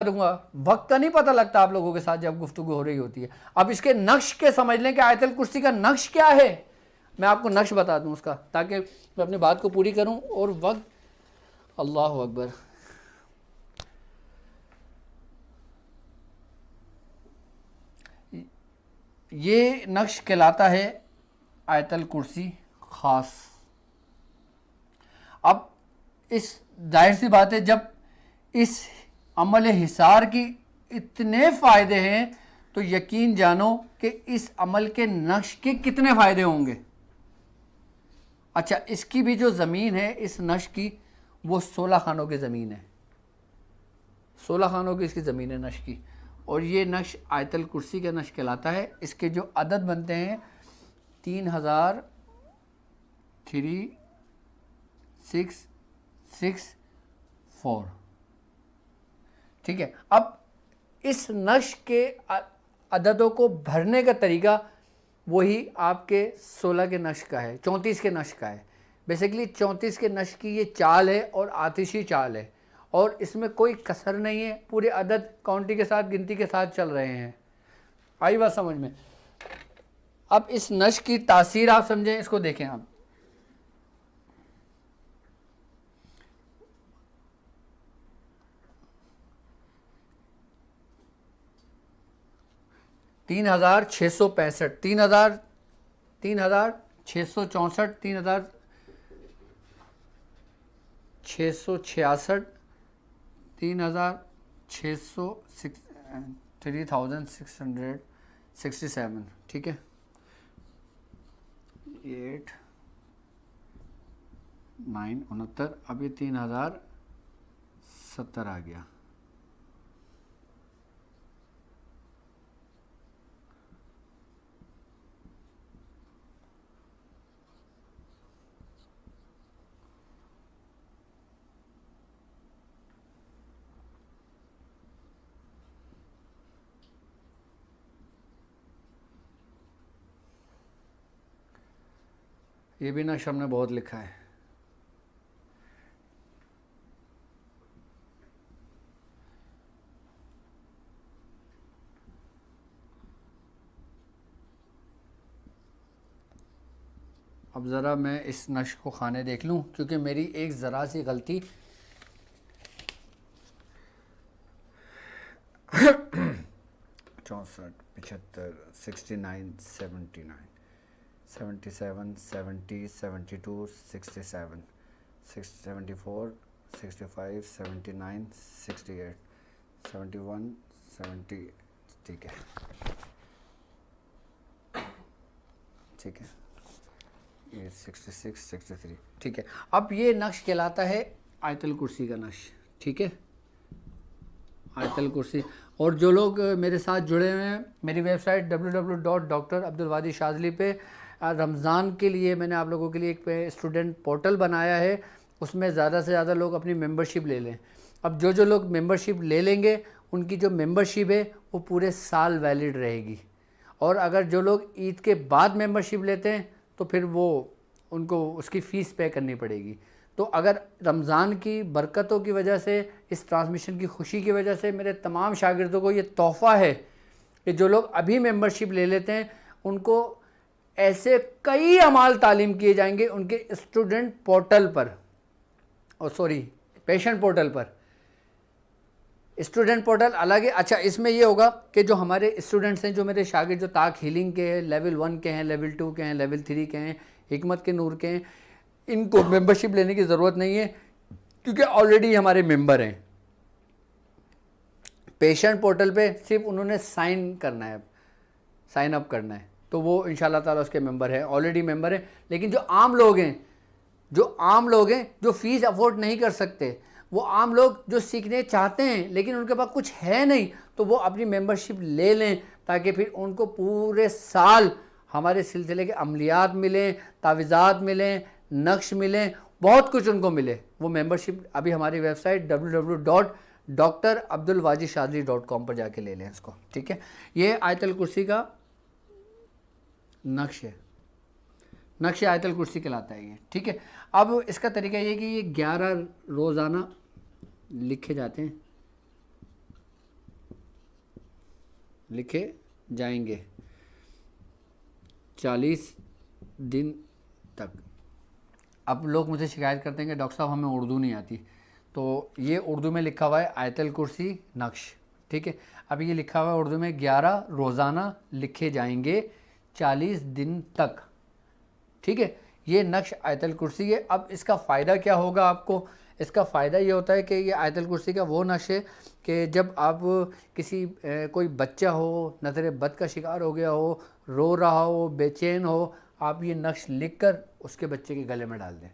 दूंगा, वक्त का नहीं पता लगता आप लोगों के साथ जब गुफ्तगू हो रही होती है। अब इसके नक्श के समझ लें कि आयतल कुर्सी का नक्श क्या है, मैं आपको नक्श बता दूं उसका, ताकि मैं अपनी बात को पूरी करूं। और वक्त, अल्लाह अकबर, ये नक्श कहलाता है आयतल कुर्सी ख़ास। अब इस जाहिर सी बात है, जब इस अमल हिसार की इतने फ़ायदे हैं तो यकीन जानो कि इस अमल के नक्श के कितने फ़ायदे होंगे। अच्छा, इसकी भी जो ज़मीन है इस नक्श की, वो 16 खानों की ज़मीन है, 16 खानों की इसकी ज़मीन है नक्श की। और ये नक्श आयतल कुर्सी का नक्श कहलाता है। इसके जो अदद बनते हैं 303664, ठीक है। अब इस नक्श के अददों को भरने का तरीका वही आपके 16 के नक्श का है, 34 के नक्श का है। बेसिकली 34 के नक्श की ये चाल है और आतिशी चाल है, और इसमें कोई कसर नहीं है, पूरे अदद काउंटी के साथ, गिनती के साथ चल रहे हैं। आई बात समझ में। अब इस नक्श की तासीर आप समझें, इसको देखें आप। तीन हजार 665, 3664, 3666, 3667, ठीक है। 8 9 69, अब ये 3070 आ गया। ये भी नक्श हमने बहुत लिखा है। अब ज़रा मैं इस नक्श को खाने देख लूँ, क्योंकि मेरी एक ज़रा सी गलती 64, 75, 69, 79, 77, 70, 72, 67, 74, 65, 79, 68, 71, 70, ठीक है, ठीक है, ये 66, 63, ठीक है। अब ये नक्श कहलाता है आयतल कुर्सी का नक्श, ठीक है, आयतल कुर्सी। और जो लोग मेरे साथ जुड़े हुए हैं, मेरी वेबसाइट www.drabdulwadi पे रमज़ान के लिए मैंने आप लोगों के लिए एक स्टूडेंट पोर्टल बनाया है, उसमें ज़्यादा से ज़्यादा लोग अपनी मेंबरशिप ले लें। अब जो लोग मेंबरशिप ले लेंगे, उनकी जो मेंबरशिप है वो पूरे साल वैलिड रहेगी। और अगर जो लोग ईद के बाद मेंबरशिप लेते हैं तो फिर वो उनको उसकी फ़ीस पे करनी पड़ेगी। तो अगर रमज़ान की बरकतों की वजह से, इस ट्रांसमिशन की खुशी की वजह से मेरे तमाम शागिर्दों को ये तोहफ़ा है कि जो लोग अभी मेंबरशिप ले लेते हैं, उनको ऐसे कई अमाल तालीम किए जाएंगे उनके स्टूडेंट पोर्टल पर, और सॉरी पेशेंट पोर्टल पर। स्टूडेंट पोर्टल अलग है। अच्छा, इसमें ये होगा कि जो हमारे स्टूडेंट्स हैं, जो मेरे शागिर्द, जो ताक हीलिंग के हैं, लेवल 1 के हैं, लेवल 2 के हैं, लेवल 3 के हैं, हिकमत के नूर के हैं, इनको मेंबरशिप लेने की ज़रूरत नहीं है, क्योंकि ऑलरेडी हमारे मेंबर हैं। पेशेंट पोर्टल पे सिर्फ उन्होंने साइन करना है, साइन अप करना है, तो वो इंशाल्लाह ताला उसके मेंबर हैं, ऑलरेडी मेंबर हैं। लेकिन जो आम लोग हैं, जो फ़ीस अफोर्ड नहीं कर सकते, वो आम लोग जो सीखने चाहते हैं लेकिन उनके पास कुछ है नहीं, तो वो अपनी मेंबरशिप ले लें, ताकि फिर उनको पूरे साल हमारे सिलसिले के अमलियात मिलें, तावीज़ात मिलें, नक्श मिलें, बहुत कुछ उनको मिले। वो मेंबरशिप अभी हमारी वेबसाइट www.drabdulwajishadri.com पर जाके ले लें इसको, ठीक है। ये आयतल कुर्सी का नक्श है, नक्श आयतल कुर्सी कहलाता है ये, ठीक है। अब इसका तरीका ये कि ये 11 रोज़ाना लिखे जाते हैं, लिखे जाएंगे 40 दिन तक। अब लोग मुझे शिकायत करते हैं कि डॉक्टर साहब हमें उर्दू नहीं आती, तो ये उर्दू में लिखा हुआ है आयतल कुर्सी नक्श, ठीक है। अब ये लिखा हुआ है उर्दू में 11 रोज़ाना लिखे जाएंगे 40 दिन तक, ठीक है। ये नक्श आयतल कुर्सी है। अब इसका फ़ायदा क्या होगा आपको? इसका फ़ायदा ये होता है कि ये आयतल कुर्सी का वो नक्श है कि जब आप किसी कोई बच्चा हो, नज़र बद का शिकार हो गया हो, रो रहा हो, बेचैन हो, आप ये नक्श लिख कर उसके बच्चे के गले में डाल दें।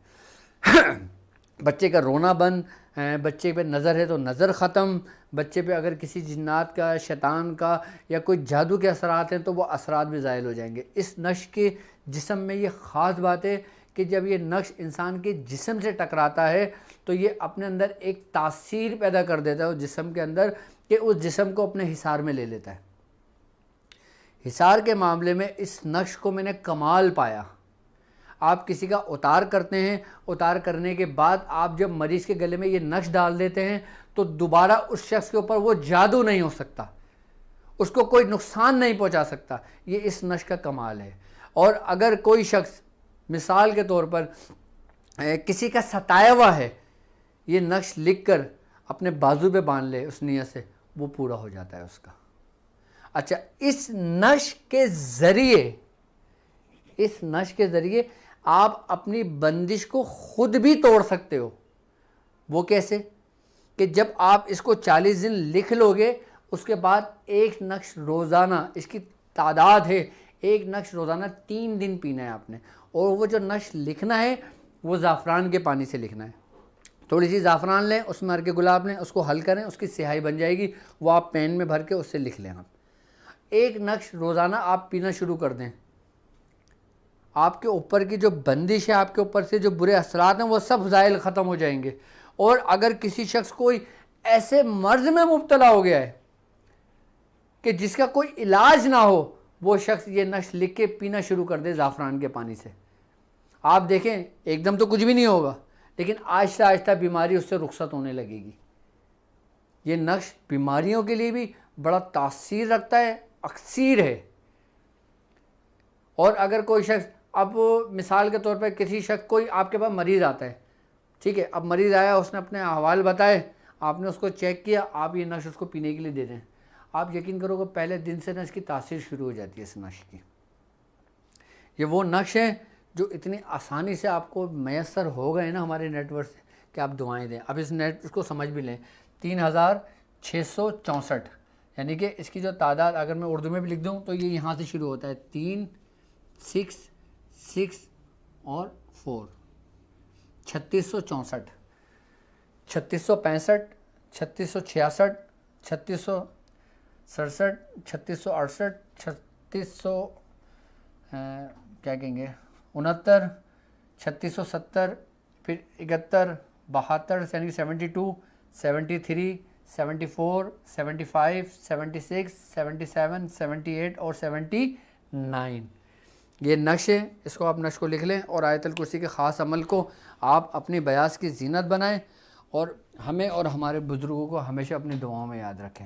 बच्चे का रोना बंद, बच्चे पे नज़र है तो नज़र ख़त्म, बच्चे पे अगर किसी जिन्नात का, शैतान का या कोई जादू के असरात हैं तो वो असरात भी ज़ायल हो जाएंगे। इस नक्श के जिस्म में ये ख़ास बात है कि जब ये नक्श इंसान के जिस्म से टकराता है तो ये अपने अंदर एक तासीर पैदा कर देता है उस जिस्म के अंदर कि उस जिस्म को अपने हिसार में ले लेता है। हिसार के मामले में इस नक्श को मैंने कमाल पाया। आप किसी का उतार करते हैं, उतार करने के बाद आप जब मरीज़ के गले में ये नक्श डाल देते हैं तो दोबारा उस शख्स के ऊपर वो जादू नहीं हो सकता, उसको कोई नुकसान नहीं पहुंचा सकता। ये इस नक्श का कमाल है। और अगर कोई शख्स मिसाल के तौर पर किसी का सताया हुआ है, ये नक्श लिख कर अपने बाजू पे बांध ले उस नियत से, वो पूरा हो जाता है उसका। अच्छा, इस नक्श के ज़रिए आप अपनी बंदिश को ख़ुद भी तोड़ सकते हो। वो कैसे? कि जब आप इसको 40 दिन लिख लोगे, उसके बाद एक नक्श रोज़ाना, इसकी तादाद है, एक नक्श रोज़ाना 3 दिन पीना है आपने। और वो जो नक्श लिखना है वो ज़ाफ़रान के पानी से लिखना है। थोड़ी सी ज़ाफ़रान लें, उसमें अर्के गुलाब लें, उसको हल करें, उसकी स्याही बन जाएगी, वो आप पेन में भर के उससे लिख लें। आप एक नक्श रोज़ाना आप पीना शुरू कर दें, आपके ऊपर की जो बंदिश है, आपके ऊपर से जो बुरे असरात हैं वो सब ज़ायल ख़त्म हो जाएंगे। और अगर किसी शख्स कोई ऐसे मर्ज़ में मुब्तला हो गया है कि जिसका कोई इलाज ना हो, वो शख्स ये नक्श लिख के पीना शुरू कर दे ज़ाफ़रान के पानी से। आप देखें, एकदम तो कुछ भी नहीं होगा, लेकिन आहिस्ता आहिस्ता बीमारी उससे रुखसत होने लगेगी। ये नक्श बीमारियों के लिए भी बड़ा तासीर रखता है, अक्सीर है। और अगर कोई शख्स, अब मिसाल के तौर पर किसी शख्स, कोई आपके पास मरीज़ आता है, ठीक है, अब मरीज़ आया, उसने अपने अहवाल बताए, आपने उसको चेक किया, आप ये नक्श उसको पीने के लिए दे दें, आप यकीन करोगे पहले दिन से नक्श की तासीर शुरू हो जाती है इस नक्श की। ये वो नक्श है जो इतनी आसानी से आपको मैसर हो गए ना हमारे नेटवर्क से कि आप दुआएं दें। अब इसको समझ भी लें, 3664, यानी कि इसकी जो तादाद अगर मैं उर्दू में भी लिख दूं तो ये यहाँ से शुरू होता है, 3, 6, 6 और 4, 3664, 3665, 3666, 3667, 3668, 3600 क्या कहेंगे 69, 3670, फिर 71, 72 यानी 72, 73, 74, 75, 76, 77, 78 और 79 ये नक्श है। इसको आप नक्श को लिख लें और आयतल कुर्सी के ख़ास अमल को आप अपनी बयास की जीनत बनाएं और हमें और हमारे बुज़ुर्गों को हमेशा अपनी दुआओं में याद रखें।